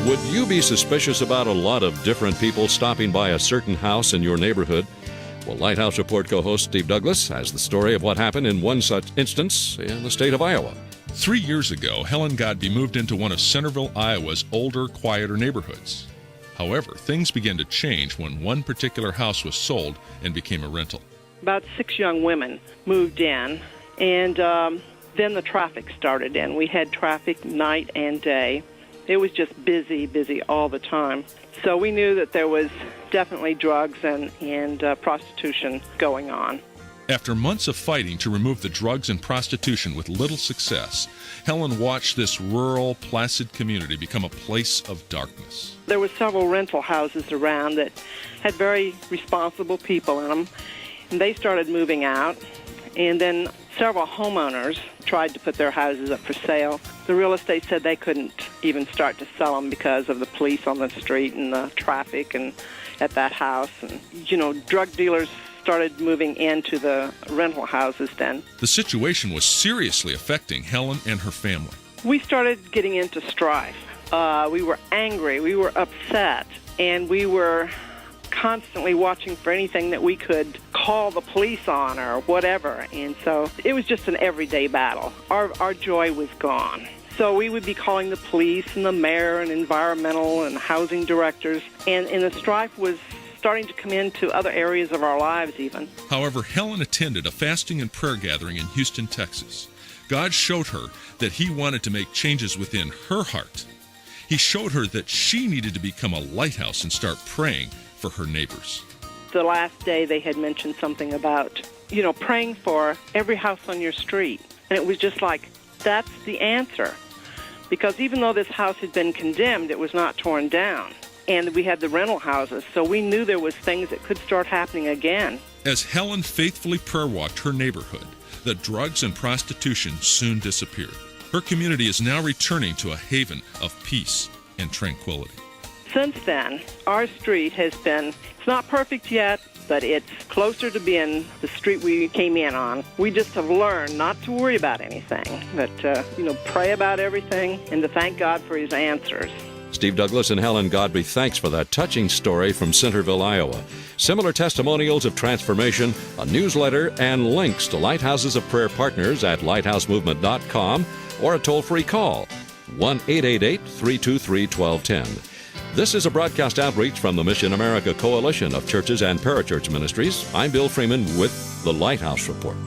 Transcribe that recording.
Would you be suspicious about a lot of different people stopping by a certain house in your neighborhood? Well, Lighthouse Report co-host Steve Douglas has the story of what happened in one such instance in the state of Iowa. 3 years ago, Helen Godby moved into one of Centerville, Iowa's older, quieter neighborhoods. However, things began to change when one particular house was sold and became a rental. About 6 young women moved in, and then the traffic started in. We had traffic night and day. It was just busy all the time. So we knew that there was definitely drugs and prostitution going on. After months of fighting to remove the drugs and prostitution with little success, Helen watched this rural, placid community become a place of darkness. There were several rental houses around that had very responsible people in them, and they started moving out. And then several homeowners tried to put their houses up for sale. The real estate said they couldn't even start to sell them because of the police on the street and the traffic and at that house. And, drug dealers started moving into the rental houses then. The situation was seriously affecting Helen and her family. We started getting into strife. We were angry, we were upset, and we were constantly watching for anything that we could call the police on or whatever. And so it was just an everyday battle. Our joy was gone. So we would be calling the police and the mayor and environmental and housing directors, and the strife was starting to come into other areas of our lives even. However, Helen attended a fasting and prayer gathering in Houston, Texas. God showed her that He wanted to make changes within her heart. He showed her that she needed to become a lighthouse and start praying for her neighbors. The last day they had mentioned something about, praying for every house on your street. And it was just like, that's the answer. Because even though this house had been condemned, it was not torn down. And we had the rental houses, so we knew there was things that could start happening again. As Helen faithfully prayer walked her neighborhood, the drugs and prostitution soon disappeared. Her community is now returning to a haven of peace and tranquility. Since then, our street has been, it's not perfect yet, but it's closer to being the street we came in on. We just have learned not to worry about anything, but, pray about everything and to thank God for His answers. Steve Douglas and Helen Godby, thanks for that touching story from Centerville, Iowa. Similar testimonials of transformation, a newsletter, and links to Lighthouses of Prayer partners at lighthousemovement.com or a toll-free call, 1-888-323-1210. This is a broadcast outreach from the Mission America Coalition of Churches and Parachurch Ministries. I'm Bill Freeman with the Lighthouse Report.